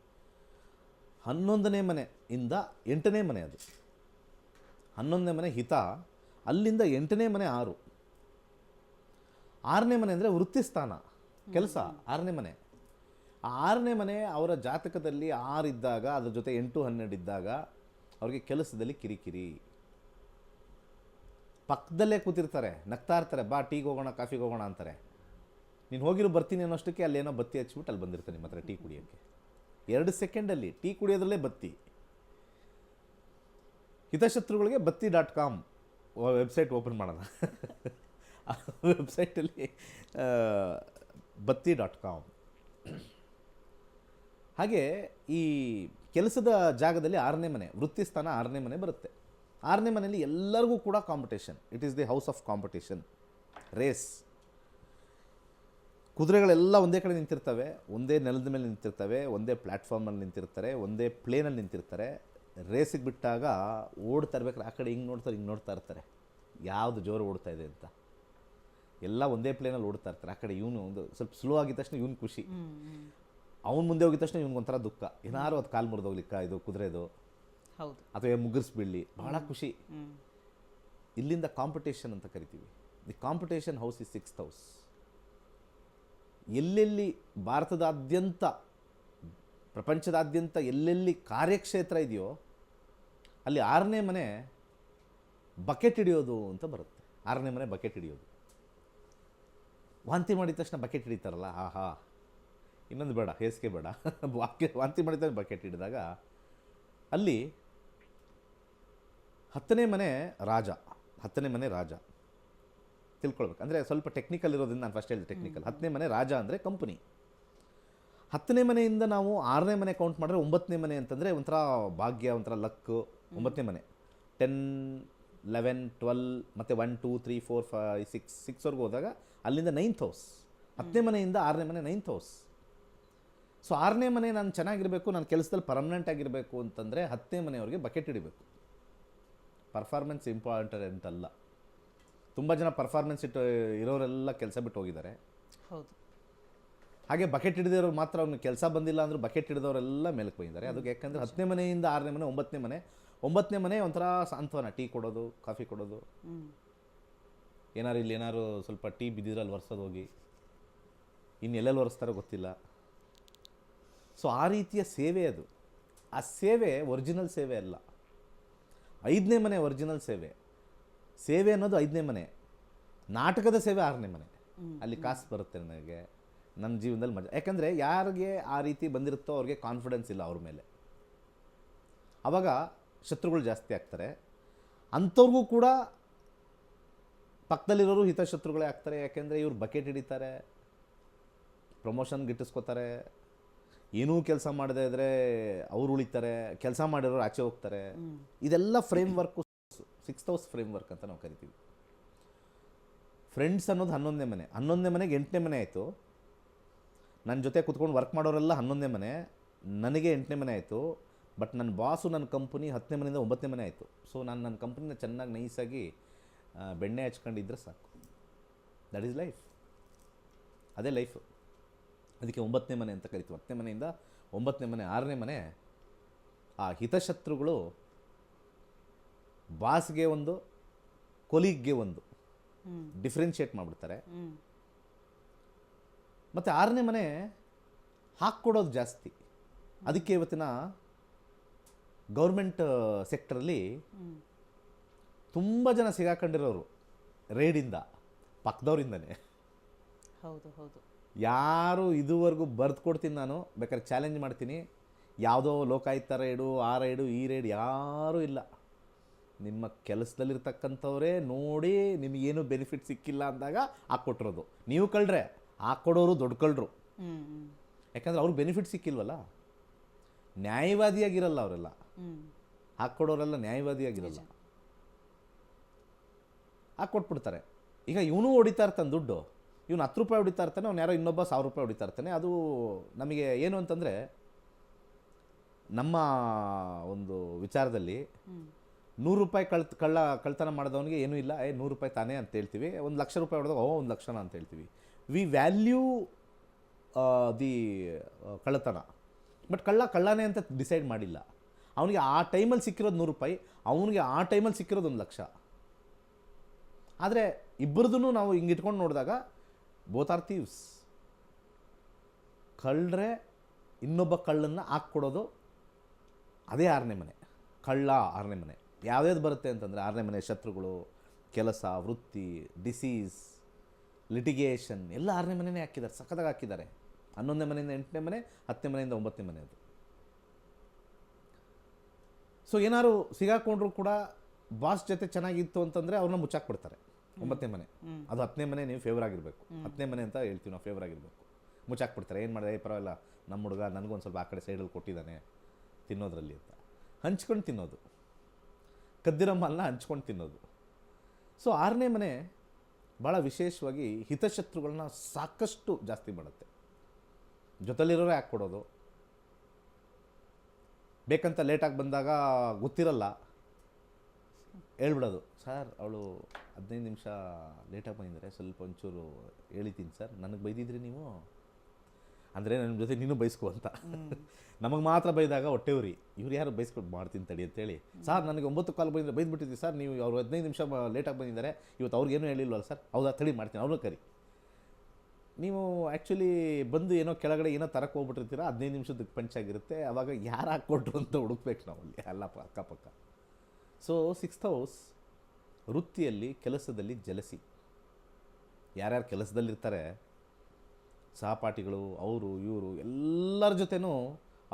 11ನೇ ಮನೆಯಿಂದ 8ನೇ ಮನೆ, ಅದು 11ನೇ ಮನೆ ಹಿತ, ಅಲ್ಲಿಂದ 8ನೇ ಮನೆ 6. 6ನೇ ಮನೆ ಅಂದರೆ ವೃತ್ತಿ ಸ್ಥಾನ, ಕೆಲಸ. 6ನೇ ಮನೆ, ಆ 6ನೇ ಮನೆ ಅವರ ಜಾತಕದಲ್ಲಿ 6 ಇದ್ದಾಗ, ಅದ್ರ ಜೊತೆ 8, 12 ಇದ್ದಾಗ ಅವ್ರಿಗೆ ಕೆಲಸದಲ್ಲಿ ಕಿರಿಕಿರಿ. ಪಕ್ಕದಲ್ಲೇ ಕೂತಿರ್ತಾರೆ, ನಗ್ತಾ ಇರ್ತಾರೆ, ಬಾ ಟೀಗೆ ಹೋಗೋಣ, ಕಾಫಿಗೆ ಹೋಗೋಣ ಅಂತಾರೆ. ನೀನು ಹೋಗಿರೋ ಬರ್ತೀನಿ ಅನ್ನೋಷ್ಟಕ್ಕೆ ಅಲ್ಲೇನೋ ಬತ್ತಿ ಹಚ್ಬಿಟ್ಟು ಅಲ್ಲಿ ಬಂದಿರ್ತಾನೆ ನಿಮ್ಮ ಹತ್ರ ಟೀ ಕುಡಿಯೋಕ್ಕೆ. 2 ಸೆಕೆಂಡಲ್ಲಿ ಟೀ ಕುಡಿಯೋದ್ರಲ್ಲೇ ಬತ್ತಿ. ಹಿತಶತ್ರುಗಳಿಗೆ batti.com ವೆಬ್ಸೈಟ್ ಓಪನ್ ಮಾಡೋಣ. ಆ ವೆಬ್ಸೈಟಲ್ಲಿ batti.com. ಹಾಗೆ ಈ ಕೆಲಸದ ಜಾಗದಲ್ಲಿ 6ನೇ ಮನೆ, ವೃತ್ತಿ ಸ್ಥಾನ 6ನೇ ಮನೆ ಬರುತ್ತೆ. 6ನೇ ಮನೆಯಲ್ಲಿ ಎಲ್ಲರಿಗೂ ಕೂಡ competition. It is the house of competition, race. ಕುದುರೆಗಳೆಲ್ಲ ಒಂದೇ ಕಡೆ ನಿಂತಿರ್ತವೆ, ಒಂದೇ ನೆಲದ ಮೇಲೆ ನಿಂತಿರ್ತವೆ, ಒಂದೇ ಪ್ಲ್ಯಾಟ್ಫಾರ್ಮಲ್ಲಿ ನಿಂತಿರ್ತಾರೆ, ಒಂದೇ ಪ್ಲೇನಲ್ಲಿ ನಿಂತಿರ್ತಾರೆ. ರೇಸಿಗೆ ಬಿಟ್ಟಾಗ ಓಡ್ತಾ ಇರ್ಬೇಕಾದ್ರೆ ಆ ಕಡೆ ಹಿಂಗೆ ನೋಡ್ತಾರೆ, ಹಿಂಗೆ ನೋಡ್ತಾ ಇರ್ತಾರೆ, ಯಾವುದು ಜೋರು ಓಡ್ತಾ ಇದೆ ಅಂತ. ಎಲ್ಲ ಒಂದೇ ಪ್ಲೇನಲ್ಲಿ ಓಡ್ತಾ ಇರ್ತಾರೆ. ಆ ಕಡೆ ಇವನು ಒಂದು ಸ್ವಲ್ಪ ಸ್ಲೋ ಆಗಿದ ತಕ್ಷಣ ಇವನು ಖುಷಿ, ಅವ್ನು ಮುಂದೆ ಹೋಗಿದ ತಕ್ಷಣ ಇವನಿಗೊಂಥರ ದುಃಖ, ಏನಾರು ಅದು ಕಾಲು ಮುರಿದೋಗ್ಲಿಕ್ಕ ಇದು ಕುದುರೆದು, ಅಥವಾ ಮುಗಿಸ್ಬಿಡ್ಲಿ, ಬಹಳ ಖುಷಿ. ಇಲ್ಲಿಂದ ಕಾಂಪಿಟೇಷನ್ ಅಂತ ಕರಿತೀವಿ. The competition house is 6th house. ಎಲ್ಲೆಲ್ಲಿ ಭಾರತದಾದ್ಯಂತ, ಪ್ರಪಂಚದಾದ್ಯಂತ ಎಲ್ಲೆಲ್ಲಿ ಕಾರ್ಯಕ್ಷೇತ್ರ ಇದೆಯೋ ಅಲ್ಲಿ 6ನೇ ಮನೆ ಬಕೆಟ್ ಹಿಡಿಯೋದು ಅಂತ ಬರುತ್ತೆ. 6ನೇ ಮನೆ ಬಕೆಟ್ ಹಿಡಿಯೋದು. ವಾಂತಿ ಮಾಡಿದ ತಕ್ಷಣ ಬಕೆಟ್ ಹಿಡಿತಾರಲ್ಲ, ಆಹಾ, ಇನ್ನೊಂದು ಬೇಡ, ಹೇಸಿಗೆ ಬೇಡ, ವಾಂತಿ ಮಾಡಿದ ಬಕೆಟ್ ಹಿಡಿದಾಗ ಅಲ್ಲಿ 10ನೇ ಮನೆ ರಾಜ. 10ನೇ ಮನೆ ರಾಜ ತಿಳ್ಕೊಳ್ಬೇಕು. ಅಂದರೆ ಸ್ವಲ್ಪ ಟೆಕ್ನಿಕಲ್ ಇರೋದ್ರಿಂದ ನಾನು ಫಸ್ಟ್ ಹೇಳಿದೆ ಟೆಕ್ನಿಕಲ್. 10ನೇ ಮನೆ ರಾಜ ಅಂದರೆ ಕಂಪನಿ. 10ನೇ ಮನೆಯಿಂದ ನಾವು 6ನೇ ಮನೆ ಕೌಂಟ್ ಮಾಡಿದ್ರೆ 9ನೇ ಮನೆ ಅಂತಂದರೆ ಒಂಥರ ಭಾಗ್ಯ, ಒಂಥರ ಲಕ್ಕು. 9ನೇ ಮನೆ 10, 11, 12 ಮತ್ತು 1, 2, 3, 4, 5, 6ವರೆಗೂ ಹೋದಾಗ ಅಲ್ಲಿಂದ 9th ಹೌಸ್. 10ನೇ ಮನೆಯಿಂದ 6ನೇ ಮನೆ 9th ಹೌಸ್. ಸೊ 6ನೇ ಮನೆ ನಾನು ಚೆನ್ನಾಗಿರಬೇಕು, ನಾನು ಕೆಲಸದಲ್ಲಿ ಪರ್ಮನೆಂಟ್ ಆಗಿರಬೇಕು ಅಂತಂದರೆ 10ನೇ ಮನೆಯವ್ರಿಗೆ ಬಕೆಟ್ ಹಿಡಿಬೇಕು. ಪರ್ಫಾರ್ಮೆನ್ಸ್ ಇಂಪಾರ್ಟೆಂಟ್ ಅಲ್ಲ. ತುಂಬ ಜನ ಪರ್ಫಾರ್ಮೆನ್ಸ್ ಇರೋರೆಲ್ಲ ಕೆಲಸ ಬಿಟ್ಟು ಹೋಗಿದ್ದಾರೆ. ಹೌದು. ಹಾಗೆ ಬಕೆಟ್ ಹಿಡಿದವರು ಮಾತ್ರ ಅವ್ನಿಗೆ ಕೆಲಸ ಬಂದಿಲ್ಲ ಅಂದರೂ ಬಕೆಟ್ ಹಿಡಿದವರೆಲ್ಲ ಮೇಲಕ್ಕೆ ಬಂದಿದ್ದಾರೆ. ಅದಕ್ಕೆ ಯಾಕಂದರೆ 10ನೇ ಮನೆಯಿಂದ 6ನೇ ಮನೆ 9ನೇ ಮನೆ. 9ನೇ ಮನೆ ಒಂಥರ ಸಾಂತ್ವನ, ಟೀ ಕೊಡೋದು, ಕಾಫಿ ಕೊಡೋದು. ಏನಾರು ಸ್ವಲ್ಪ ಟೀ ಬಿದ್ದಿದ್ರಲ್ಲಿ ಒರೆಸೋದು ಹೋಗಿ, ಇನ್ನು ಎಲ್ಲೆಲ್ಲಿ ಒರೆಸ್ತಾರೋ ಗೊತ್ತಿಲ್ಲ. ಸೊ ಆ ರೀತಿಯ ಸೇವೆ ಅದು. ಆ ಸೇವೆ ಒರಿಜಿನಲ್ ಸೇವೆ ಅಲ್ಲ. 5ನೇ ಮನೆ ಒರಿಜಿನಲ್ ಸೇವೆ. ಸೇವೆ ಅನ್ನೋದು 5ನೇ ಮನೆ. ನಾಟಕದ ಸೇವೆ 6ನೇ ಮನೆ. ಅಲ್ಲಿ ಕಾಸು ಬರುತ್ತೆ ನನಗೆ, ನನ್ನ ಜೀವನದಲ್ಲಿ ಮಜಾ. ಯಾಕಂದರೆ ಯಾರಿಗೆ ಆ ರೀತಿ ಬಂದಿರುತ್ತೋ ಅವ್ರಿಗೆ ಕಾನ್ಫಿಡೆನ್ಸ್ ಇಲ್ಲ ಅವ್ರ ಮೇಲೆ, ಆವಾಗ ಶತ್ರುಗಳು ಜಾಸ್ತಿ ಆಗ್ತಾರೆ. ಅಂಥವ್ರಿಗೂ ಕೂಡ ಪಕ್ಕದಲ್ಲಿರೋರು ಹಿತಶತ್ರುಗಳೇ ಆಗ್ತಾರೆ. ಯಾಕೆಂದರೆ ಇವ್ರು ಬಕೆಟ್ ಹಿಡಿತಾರೆ, ಪ್ರಮೋಷನ್ ಗಿಟ್ಟಿಸ್ಕೋತಾರೆ, ಏನೂ ಕೆಲಸ ಮಾಡದೇ ಇದ್ದರೆ ಅವ್ರು ಉಳಿತಾರೆ, ಕೆಲಸ ಮಾಡಿರೋರು ಆಚೆ ಹೋಗ್ತಾರೆ. ಇದೆಲ್ಲ ಫ್ರೇಮ್ವರ್ಕು 6th ಹೌಸ್ ಫ್ರೇಮ್ವರ್ಕ್ ಅಂತ ನಾವು ಕರಿತೀವಿ. ಫ್ರೆಂಡ್ಸ್ ಅನ್ನೋದು 11ನೇ ಮನೆ. 11ನೇ ಮನೆಗೆ 8ನೇ ಮನೆ ಆಯಿತು. ನನ್ನ ಜೊತೆ ಕೂತ್ಕೊಂಡು ವರ್ಕ್ ಮಾಡೋರೆಲ್ಲ 11ನೇ ಮನೆ, ನನಗೆ 8ನೇ ಮನೆ ಆಯಿತು. ಬಟ್ ನನ್ನ ಬಾಸು, ನನ್ನ ಕಂಪ್ನಿ 10ನೇ ಮನೆಯಿಂದ 9ನೇ ಮನೆ ಆಯಿತು. ಸೊ ನಾನು ನನ್ನ ಕಂಪ್ನಿನ ಚೆನ್ನಾಗಿ ನೈಸಾಗಿ ಬೆಣ್ಣೆ ಹಚ್ಕೊಂಡಿದ್ರೆ ಸಾಕು. That is life. ಅದೇ ಲೈಫು. ಅದಕ್ಕೆ 9ನೇ ಮನೆ ಅಂತ ಕರಿತೀವಿ. 10ನೇ ಮನೆಯಿಂದ 9ನೇ ಮನೆ, 6ನೇ ಮನೆ. ಆ ಹಿತಶತ್ರುಗಳು ಬಾಸ್ಗೆ ಒಂದು, ಕೊಲೀಗ್ಗೆ ಒಂದು ಡಿಫ್ರೆನ್ಷಿಯೇಟ್ ಮಾಡಿಬಿಡ್ತಾರೆ. ಮತ್ತು 6ನೇ ಮನೆ ಹಾಕ್ಕೊಡೋದು ಜಾಸ್ತಿ. ಅದಕ್ಕೆ ಇವತ್ತಿನ ಗೌರ್ಮೆಂಟ್ ಸೆಕ್ಟರಲ್ಲಿ ತುಂಬ ಜನ ಸಿಗಾಕೊಂಡಿರೋರು ರೇಡಿಂದ, ಪಕ್ಕದವರಿಂದನೇ. ಹೌದು ಹೌದು. ಯಾರು ಇದುವರೆಗೂ ಬರೆದು ಕೊಡ್ತೀನಿ, ನಾನು ಬೇಕಾದ್ರೆ ಚಾಲೆಂಜ್ ಮಾಡ್ತೀನಿ, ಯಾವುದೋ ಲೋಕಾಯುಕ್ತ ರೈಡು, ಆ ರೈಡು, ಈ ರೈಡ್ ಯಾರೂ ಇಲ್ಲ. ನಿಮ್ಮ ಕೆಲಸದಲ್ಲಿರ್ತಕ್ಕಂಥವರೇ ನೋಡಿ ನಿಮಗೇನು ಬೆನಿಫಿಟ್ ಸಿಕ್ಕಿಲ್ಲ ಅಂದಾಗ ಹಾಕ್ಕೊಟ್ಟಿರೋದು. ನೀವು ಕಳ್ರೆ, ಹಾಕ್ಕೊಡೋರು ದೊಡ್ಡ ಕಳ್ಳರು. ಯಾಕಂದ್ರೆ ಅವ್ರಿಗೆ ಬೆನಿಫಿಟ್ ಸಿಕ್ಕಿಲ್ವಲ್ಲ, ನ್ಯಾಯವಾದಿಯಾಗಿರಲ್ಲ ಅವರೆಲ್ಲ. ಹಾಕ್ಕೊಡೋರೆಲ್ಲ ನ್ಯಾಯವಾದಿಯಾಗಿರಲ್ಲ, ಹಾಕ್ಕೊಟ್ಬಿಡ್ತಾರೆ. ಈಗ ಇವನು ಹೊಡಿತಾ ಇರ್ತಾನೆ ದುಡ್ಡು, ಇವನು 10 ರೂಪಾಯಿ ಹೊಡಿತಾ ಇರ್ತಾನೆ, ಅವ್ನು ಯಾರೋ ಇನ್ನೊಬ್ಬ 1000 ರೂಪಾಯಿ ಹೊಡಿತಾ ಇರ್ತಾನೆ. ಅದು ನಮಗೆ ಏನು ಅಂತಂದರೆ, ನಮ್ಮ ಒಂದು ವಿಚಾರದಲ್ಲಿ 100 ರೂಪಾಯಿ ಕಳ್ತನ ಮಾಡಿದವನಿಗೆ ಏನೂ ಇಲ್ಲ, 100 ರೂಪಾಯಿ ತಾನೇ ಅಂತ ಹೇಳ್ತೀವಿ. 1,00,000 ರೂಪಾಯಿ ಹೊಡೆದಾಗ 1 ಲಕ್ಷನ ಅಂತ ಹೇಳ್ತೀವಿ. ವಿ ವ್ಯಾಲ್ಯೂ ದಿ ಕಳ್ಳತನ. ಬಟ್ ಕಳ್ಳನೇ ಅಂತ ಡಿಸೈಡ್ ಮಾಡಿಲ್ಲ. ಅವನಿಗೆ ಆ ಟೈಮಲ್ಲಿ ಸಿಕ್ಕಿರೋದು 100 ರೂಪಾಯಿ, ಅವನಿಗೆ ಆ ಟೈಮಲ್ಲಿ ಸಿಕ್ಕಿರೋದು 1 ಲಕ್ಷ. ಆದರೆ ಇಬ್ಬರದೂ ನಾವು ಹಿಂಗೆ ಇಟ್ಕೊಂಡು ನೋಡಿದಾಗ ಬೋತ್ ಆರ್ ಥೀವ್ಸ್. ಕಳ್ಳರೆ ಇನ್ನೊಬ್ಬ ಕಳ್ಳನ್ನು ಹಾಕ್ಕೊಡೋದು ಅದೇ 6ನೇ ಮನೆ. ಕಳ್ಳ 6ನೇ ಮನೆ ಯಾವ್ಯಾವ್ದು ಬರುತ್ತೆ ಅಂತಂದರೆ, 6ನೇ ಮನೆ ಶತ್ರುಗಳು, ಕೆಲಸ, ವೃತ್ತಿ, ಡಿಸೀಸ್, ಲಿಟಿಗೇಷನ್ ಎಲ್ಲ 6ನೇ ಮನೆಯೇ ಹಾಕಿದ್ದಾರೆ, ಸಖತ್ತಾಗಿ ಹಾಕಿದ್ದಾರೆ. 11ನೇ ಮನೆಯಿಂದ 8ನೇ ಮನೆ, 10ನೇ ಮನೆಯಿಂದ 9ನೇ ಮನೆ ಅದು. ಸೊ ಏನಾದ್ರು ಸಿಗಾಕೊಂಡ್ರು ಕೂಡ ಬಾಸ್ ಜೊತೆ ಚೆನ್ನಾಗಿತ್ತು ಅಂತಂದರೆ ಅವ್ರನ್ನ ಮುಚ್ಚಾಕ್ಬಿಡ್ತಾರೆ. 9ನೇ ಮನೆ, ಅದು 10ನೇ ಮನೆ ನೀವು ಫೇವರ್ ಆಗಿರಬೇಕು. 10ನೇ ಮನೆ ಅಂತ ಹೇಳ್ತೀವಿ ನಾವು, ಫೇವರ್ ಆಗಿರಬೇಕು. ಮುಚ್ಚಾಕ್ಬಿಡ್ತಾರೆ. ಏನು ಮಾಡಿದೆ, ಪರವಾಗಿಲ್ಲ ನಮ್ಮ ಹುಡುಗ ನನಗೊಂದು ಸ್ವಲ್ಪ ಆ ಕಡೆ ಸೈಡಲ್ಲಿ ಕೊಟ್ಟಿದ್ದಾನೆ ತಿನ್ನೋದ್ರಲ್ಲಿ ಅಂತ. ಹಂಚ್ಕೊಂಡು ತಿನ್ನೋದು, ಕದ್ದಿರೋ ಮಾಲನ್ನ ಹಂಚ್ಕೊಂಡು ತಿನ್ನೋದು. ಸೊ 6ನೇ ಮನೆ ಭಾಳ ವಿಶೇಷವಾಗಿ ಹಿತಶತ್ರುಗಳನ್ನ ಸಾಕಷ್ಟು ಜಾಸ್ತಿ ಮಾಡುತ್ತೆ. ಜೊತೆಲಿರೋರೇ ಹಾಕ್ಕೊಡೋದು, ಬೇಕಂತ ಲೇಟಾಗಿ ಬಂದಾಗ ಗೊತ್ತಿರಲ್ಲ ಹೇಳ್ಬಿಡೋದು, ಸರ್ ಅವಳು 15 ನಿಮಿಷ ಲೇಟಾಗಿ ಬಂದಿದ್ದಾರೆ, ಸ್ವಲ್ಪ ಒಂಚೂರು ಹೇಳಿದ್ದೀನಿ ಸರ್, ನನಗೆ ಬೈದಿದ್ರಿ ನೀವು ಅಂದರೆ ನನ್ನ ಜೊತೆ ನೀನು ಬೈಸ್ಕೊ ಅಂತ. ನಮಗೆ ಮಾತ್ರ ಬೈದಾಗ ಹೊಟ್ಟೆವ್ರಿ, ಇವ್ರು ಯಾರು ಬೈಸ್ಕೊಂಡು ಮಾಡ್ತೀನಿ ತಡಿ ಅಂತೇಳಿ. ಸರ್ ನನಗೆ 9 ಕಾಲ್ ಬಂದಿದ್ರೆ ಬೈದ್ಬಿಟ್ಟಿದ್ವಿ ಸರ್, ನೀವು ಅವ್ರು 15 ನಿಮಿಷ ಲೇಟಾಗಿ ಬಂದಿದ್ದಾರೆ, ಇವತ್ತು ಅವ್ರಿಗೇನು ಹೇಳಿಲ್ವಲ್ಲ ಸರ್, ಹೌದಾ ತಡಿ ಮಾಡ್ತೀನಿ, ಅವ್ರನ್ನೂ ಕರಿ. ನೀವು ಆ್ಯಕ್ಚುಲಿ ಬಂದು ಏನೋ ಕೆಳಗಡೆ ಏನೋ ತರಕ್ಕೆ ಹೋಗ್ಬಿಟ್ಟಿರ್ತೀರ, 15 ನಿಮಿಷದಕ್ಕೆ ಪಂಚಾಗಿರುತ್ತೆ. ಆವಾಗ ಯಾರು ಹಾಕ್ಕೊಟ್ರು ಅಂತ ಹುಡುಕ್ಬೇಕು ನಾವಲ್ಲಿ ಎಲ್ಲ ಅಕ್ಕಪಕ್ಕ. ಸೊ 6th ಹೌಸ್ ವೃತ್ತಿಯಲ್ಲಿ, ಕೆಲಸದಲ್ಲಿ ಜಲಸಿ. ಯಾರ್ಯಾರು ಕೆಲಸದಲ್ಲಿರ್ತಾರೆ, ಸಹಪಾಠಿಗಳು, ಅವರು ಇವರು ಎಲ್ಲರ ಜೊತೆನೂ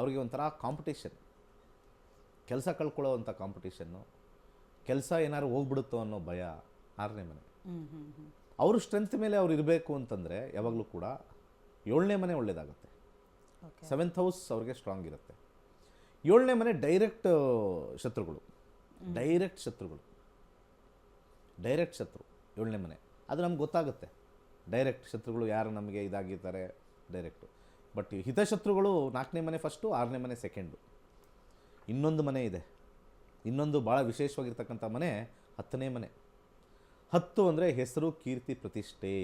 ಅವ್ರಿಗೆ ಒಂಥರ ಕಾಂಪಿಟೇಷನ್, ಕೆಲಸ ಕಳ್ಕೊಳ್ಳೋವಂಥ ಕಾಂಪಿಟೇಷನ್ನು, ಕೆಲಸ ಏನಾದ್ರು ಹೋಗ್ಬಿಡುತ್ತೋ ಅನ್ನೋ ಭಯ. 6ನೇ ಮನೆ ಅವರು ಸ್ಟ್ರೆಂತ್ ಮೇಲೆ ಅವ್ರು ಇರಬೇಕು ಅಂತಂದರೆ ಯಾವಾಗಲೂ ಕೂಡ 7ನೇ ಮನೆ ಒಳ್ಳೆಯದಾಗುತ್ತೆ. 7th ಹೌಸ್ ಅವ್ರಿಗೆ ಸ್ಟ್ರಾಂಗ್ ಇರುತ್ತೆ. 7ನೇ ಮನೆ ಡೈರೆಕ್ಟ್ ಶತ್ರುಗಳು, ಡೈರೆಕ್ಟ್ ಶತ್ರು 7ನೇ ಮನೆ. ಅದು ನಮ್ಗೆ ಗೊತ್ತಾಗುತ್ತೆ, ಡೈರೆಕ್ಟ್ ಶತ್ರುಗಳು ಯಾರು ನಮಗೆ ಇದಾಗಿರ್ತಾರೆ ಡೈರೆಕ್ಟು. ಬಟ್ ಹಿತಶತ್ರುಗಳು 4ನೇ ಮನೆ ಫಸ್ಟು, 6ನೇ ಮನೆ ಸೆಕೆಂಡು. ಇನ್ನೊಂದು ಮನೆ ಇದೆ, ಇನ್ನೊಂದು ಭಾಳ ವಿಶೇಷವಾಗಿರ್ತಕ್ಕಂಥ ಮನೆ 10ನೇ ಮನೆ. 10 ಅಂದರೆ ಹೆಸರು, ಕೀರ್ತಿ, ಪ್ರತಿಷ್ಠೆ.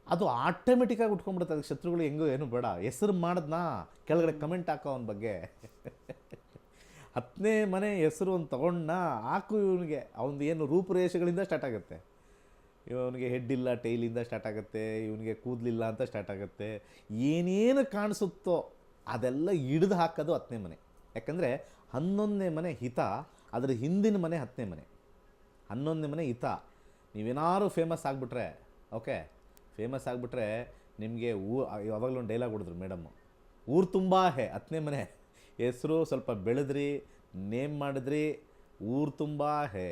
ಅದು ಆಟೋಮೆಟಿಕ್ಕಾಗಿ ಉಟ್ಕೊಂಡ್ಬಿಡುತ್ತೆ. ಅದಕ್ಕೆ ಶತ್ರುಗಳು ಹೆಂಗೋ ಏನು ಬೇಡ, ಹೆಸರು ಮಾಡಿದ್ನಾ ಕೆಳಗಡೆ ಕಮೆಂಟ್ ಹಾಕೋ ಅವನ ಬಗ್ಗೆ. 10ನೇ ಮನೆ ಹೆಸರು ಅಂತ ತಗೊಂಡ ಹಾಕು, ಇವನಿಗೆ ಅವನದು ಏನು ರೂಪುರೇಷೆಗಳಿಂದ ಸ್ಟಾರ್ಟ್ ಆಗುತ್ತೆ. ಇವನಿಗೆ ಹೆಡ್ ಇಲ್ಲ, ಟೈಲಿಂದ ಸ್ಟಾರ್ಟ್ ಆಗುತ್ತೆ, ಇವನಿಗೆ ಕೂದಲಿಲ್ಲ ಅಂತ ಸ್ಟಾರ್ಟ್ ಆಗುತ್ತೆ. ಏನೇನು ಕಾಣಿಸುತ್ತೋ ಅದೆಲ್ಲ ಹಿಡಿದು ಹಾಕೋದು 10ನೇ ಮನೆ. ಯಾಕಂದರೆ 11ನೇ ಮನೆ ಹಿತ, ಅದರ ಹಿಂದಿನ ಮನೆ 10ನೇ ಮನೆ. 11ನೇ ಮನೆ ಹಿತ. ನೀವೇನಾದ್ರು ಫೇಮಸ್ ಆಗಿಬಿಟ್ರೆ, ಓಕೆ, ಫೇಮಸ್ ಆಗಿಬಿಟ್ರೆ ನಿಮಗೆ ಯಾವಾಗಲೂ ಒಂದು ಡೈಲಾಗ್ ಹೊಡಿದ್ರು ಮೇಡಮ್ಮು, ಊರು ತುಂಬ ಹೇ. 10ನೇ ಮನೆ ಹೆಸರು ಸ್ವಲ್ಪ ಬೆಳೆದ್ರಿ, ನೇಮ್ ಮಾಡಿದ್ರಿ, ಊರು ತುಂಬ ಹೇ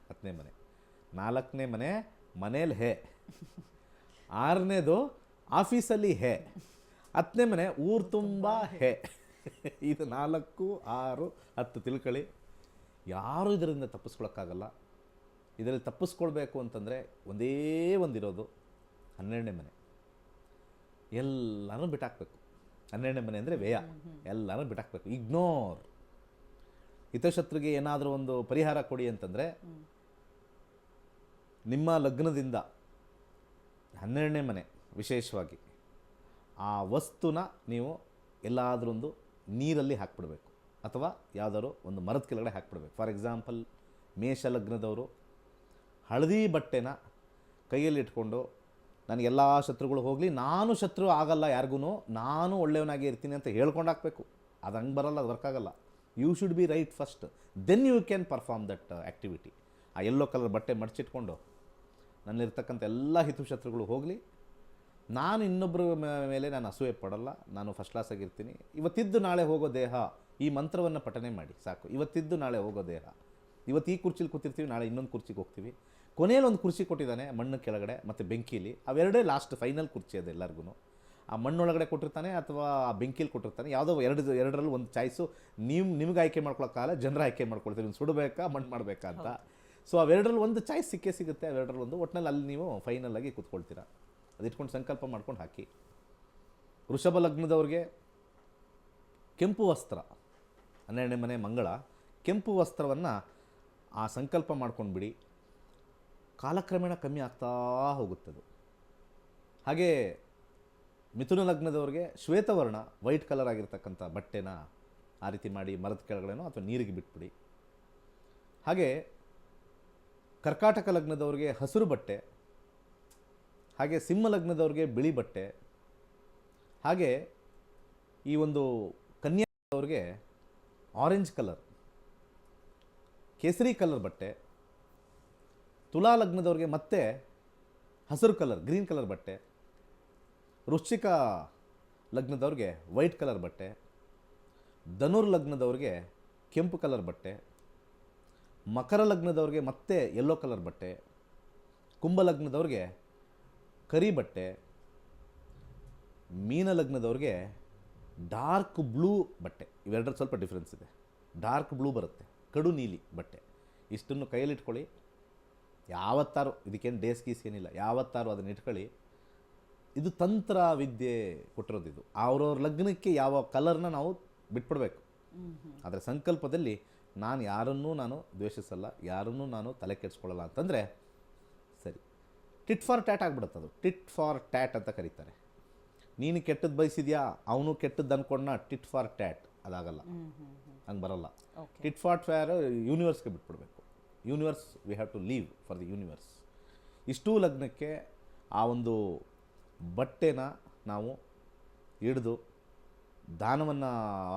10ನೇ ಮನೆ. 4ನೇ ಮನೆ ಮನೇಲಿ ಹೇ, 6ನೇದು ಆಫೀಸಲ್ಲಿ ಹೇ, 10ನೇ ಮನೆ ಊರು ತುಂಬ ಹೇ. ಇದು 4, 6, 10 ತಿಳ್ಕೊಳ್ಳಿ. ಯಾರೂ ಇದರಿಂದ ತಪ್ಪಿಸ್ಕೊಳಕ್ಕಾಗಲ್ಲ. ಇದರಲ್ಲಿ ತಪ್ಪಿಸ್ಕೊಳ್ಬೇಕು ಅಂತಂದರೆ ಒಂದೇ ಒಂದಿರೋದು 12ನೇ ಮನೆ. ಎಲ್ಲನೂ ಬಿಟ್ಟಾಕಬೇಕು. 12ನೇ ಮನೆ ಅಂದರೆ ವ್ಯಯ, ಎಲ್ಲನೂ ಬಿಟ್ಟಾಕಬೇಕು. ಇಗ್ನೋರ್. ಹಿತಶತ್ರುಗೆ ಏನಾದರೂ ಒಂದು ಪರಿಹಾರ ಕೊಡಿ ಅಂತಂದರೆ, ನಿಮ್ಮ ಲಗ್ನದಿಂದ 12ನೇ ಮನೆ ವಿಶೇಷವಾಗಿ ಆ ವಸ್ತುನ ನೀವು ಎಲ್ಲಾದರೂ ಒಂದು ನೀರಲ್ಲಿ ಹಾಕ್ಬಿಡ್ಬೇಕು. ಅಥವಾ ಯಾವುದಾದ್ರು ಒಂದು ಮರದ ಕೆಳಗಡೆ ಹಾಕ್ಬಿಡ್ಬೇಕು. ಫಾರ್ ಎಕ್ಸಾಂಪಲ್ ಮೇಷ ಲಗ್ನದವರು ಹಳದಿ ಬಟ್ಟೆನ ಕೈಯಲ್ಲಿ ಇಟ್ಕೊಂಡು ನನಗೆಲ್ಲ ಶತ್ರುಗಳು ಹೋಗಲಿ, ನಾನು ಶತ್ರು ಆಗಲ್ಲ ಯಾರಿಗೂ, ನಾನು ಒಳ್ಳೆಯವನಾಗಿ ಇರ್ತೀನಿ ಅಂತ ಹೇಳ್ಕೊಂಡು ಹಾಕಬೇಕು. ಅದು ಹಂಗೆ ಬರಲ್ಲ, ಅದು ವರ್ಕ್ ಆಗಲ್ಲ. You should be right first, then you can perform that activity. ಆ ಯೆಲ್ಲೋ ಕಲರ್ ಬಟ್ಟೆ ಮಡಚಿಟ್ಕೊಂಡು ನನ್ನಲ್ಲಿರ್ತಕ್ಕಂಥ ಎಲ್ಲ ಹಿತಶತ್ರುಗಳು ಹೋಗಲಿ, ನಾನು ಇನ್ನೊಬ್ಬರ ಮೇಲೆ ನಾನು ಅಸೂಯೆ ಪಡಲ್ಲ, ನಾನು ಫಸ್ಟ್ ಕ್ಲಾಸಾಗಿರ್ತೀನಿ, ಇವತ್ತಿದ್ದು ನಾಳೆ ಹೋಗೋ ದೇಹ, ಈ ಮಂತ್ರವನ್ನು ಪಠನೆ ಮಾಡಿ ಸಾಕು. ಇವತ್ತಿದ್ದು ನಾಳೆ ಹೋಗೋ ದೇಹ, ಇವತ್ತು ಈ ಕುರ್ಚಿಲಿ ಕೂತಿರ್ತೀವಿ, ನಾಳೆ ಇನ್ನೊಂದು ಕುರ್ಚಿಗೆ ಹೋಗ್ತೀವಿ. ಕೊನೆಯಲ್ಲಿ ಒಂದು ಕುರ್ಚಿ ಕೊಟ್ಟಿದ್ದಾನೆ ಮಣ್ಣು ಕೆಳಗಡೆ ಮತ್ತು ಬೆಂಕಿಲಿ, ಅವೆರಡೇ ಲಾಸ್ಟ್ ಫೈನಲ್ ಕುರ್ಚಿ ಅದು ಎಲ್ಲರಿಗೂ. ಆ ಮಣ್ಣೊಳಗಡೆ ಕೊಟ್ಟಿರ್ತಾನೆ ಅಥವಾ ಆ ಬೆಂಕಿಲಿ ಕೊಟ್ಟಿರ್ತಾನೆ, ಯಾವುದೋ ಎರಡರಲ್ಲಿ ಒಂದು ಚಾಯ್ಸು ನಿಮ್ಗೆ ಆಯ್ಕೆ ಮಾಡ್ಕೊಳಕ್ಕಾಗಲ್ಲ, ಜನರ ಆಯ್ಕೆ ಮಾಡ್ಕೊಳ್ತೀವಿ, ನೀವು ಸುಡಬೇಕಾ ಮಣ್ಣು ಮಾಡಬೇಕಾ ಅಂತ. ಸೊ ಅವೆರಡರಲ್ಲಿ ಒಂದು ಚಾಯ್ಸ್ ಸಿಗುತ್ತೆ, ಅವೆರಡರಲ್ಲಿ ಒಂದು. ಒಟ್ಟಿನಲ್ಲಿ ಅಲ್ಲಿ ನೀವು ಫೈನಲಾಗಿ ಕೂತ್ಕೊಳ್ತೀರಾ. ಅದಿಟ್ಕೊಂಡು ಸಂಕಲ್ಪ ಮಾಡ್ಕೊಂಡು ಹಾಕಿ. ವೃಷಭ ಲಗ್ನದವ್ರಿಗೆ ಕೆಂಪು ವಸ್ತ್ರ, 12ನೇ ಮನೆ ಮಂಗಳ, ಕೆಂಪು ವಸ್ತ್ರವನ್ನು ಆ ಸಂಕಲ್ಪ ಮಾಡ್ಕೊಂಡು ಬಿಡಿ. ಕಾಲಕ್ರಮೇಣ ಕಮ್ಮಿ ಆಗ್ತಾ ಹೋಗುತ್ತದು. ಹಾಗೆ ಮಿಥುನ ಲಗ್ನದವ್ರಿಗೆ ಶ್ವೇತವರ್ಣ, ವೈಟ್ ಕಲರ್ ಆಗಿರ್ತಕ್ಕಂಥ ಬಟ್ಟೆನ ಆ ರೀತಿ ಮಾಡಿ ಮರದ ಕೆಳಗಡೆನೋ ಅಥವಾ ನೀರಿಗೆ ಬಿಟ್ಬಿಡಿ. ಹಾಗೆ ಕರ್ಕಾಟಕ ಲಗ್ನದವ್ರಿಗೆ ಹಸಿರು ಬಟ್ಟೆ, ಹಾಗೆ ಸಿಂಹ ಲಗ್ನದವ್ರಿಗೆ ಬಿಳಿ ಬಟ್ಟೆ, ಹಾಗೆ ಈ ಒಂದು ಕನ್ಯಾದವ್ರಿಗೆ ಆರೆಂಜ್ ಕಲರ್, ಕೇಸರಿ ಕಲರ್ ಬಟ್ಟೆ, ತುಲಾ ಲಗ್ನದವ್ರಿಗೆ ಮತ್ತೆ ಹಸಿರು ಕಲರ್ ಗ್ರೀನ್ ಕಲರ್ ಬಟ್ಟೆ, ವೃಶ್ಚಿಕ ಲಗ್ನದವ್ರಿಗೆ ವೈಟ್ ಕಲರ್ ಬಟ್ಟೆ, ಧನುರ್ ಲಗ್ನದವ್ರಿಗೆ ಕೆಂಪು ಕಲರ್ ಬಟ್ಟೆ, ಮಕರ ಲಗ್ನದವ್ರಿಗೆ ಮತ್ತೆ ಯೆಲ್ಲೋ ಕಲರ್ ಬಟ್ಟೆ, ಕುಂಭ ಲಗ್ನದವ್ರಿಗೆ ಕರಿ ಬಟ್ಟೆ, ಮೀನ ಲಗ್ನದವ್ರಿಗೆ ಡಾರ್ಕ್ ಬ್ಲೂ ಬಟ್ಟೆ. ಇವೆರಡರ ಸ್ವಲ್ಪ ಡಿಫ್ರೆನ್ಸ್ ಇದೆ. ಡಾರ್ಕ್ ಬ್ಲೂ ಬರುತ್ತೆ, ಕಡು ನೀಲಿ ಬಟ್ಟೆ. ಇಷ್ಟನ್ನು ಕೈಯಲ್ಲಿಟ್ಕೊಳ್ಳಿ. ಯಾವತ್ತಾರು ಇದಕ್ಕೇನು ಡೇಸ್ ಗೀಸ್ ಏನಿಲ್ಲ, ಯಾವತ್ತಾರು ಅದನ್ನು ಇಟ್ಕೊಳ್ಳಿ. ಇದು ತಂತ್ರ ವಿದ್ಯೆ ಕೊಟ್ಟಿರೋದು. ಇದು ಅವ್ರವ್ರ ಲಗ್ನಕ್ಕೆ ಯಾವ ಕಲರ್ನ ನಾವು ಬಿಟ್ಬಿಡ್ಬೇಕು. ಆದರೆ ಸಂಕಲ್ಪದಲ್ಲಿ ನಾನು ಯಾರನ್ನೂ ನಾನು ದ್ವೇಷಿಸಲ್ಲ, ಯಾರನ್ನೂ ನಾನು ತಲೆ ಕೆಡಿಸ್ಕೊಳ್ಳಲ್ಲ ಅಂತಂದರೆ ಸರಿ. ಟಿಟ್ ಫಾರ್ ಟ್ಯಾಟ್ ಆಗಿಬಿಡುತ್ತೆ. ಅದು ಟಿಟ್ ಫಾರ್ ಟ್ಯಾಟ್ ಅಂತ ಕರೀತಾರೆ. ನೀನು ಕೆಟ್ಟದ್ದು ಬಯಸಿದ್ಯಾ, ಅವನು ಕೆಟ್ಟದ್ದು ಅಂದ್ಕೊಂಡ, ಟಿಟ್ ಫಾರ್ ಟ್ಯಾಟ್ ಅದಾಗಲ್ಲ, ಹಂಗೆ ಬರಲ್ಲ. ಟಿಟ್ ಫಾರ್ ಟ್ಯಾಟ್ ಯೂನಿವರ್ಸ್ಗೆ ಬಿಟ್ಬಿಡ್ಬೇಕು. Universe, we have to leave for the universe. ಇಷ್ಟೂ ಲಗ್ನಕ್ಕೆ ಆ ಒಂದು ಬಟ್ಟೆನ ನಾವು ಹಿಡಿದು ದಾನವನ್ನು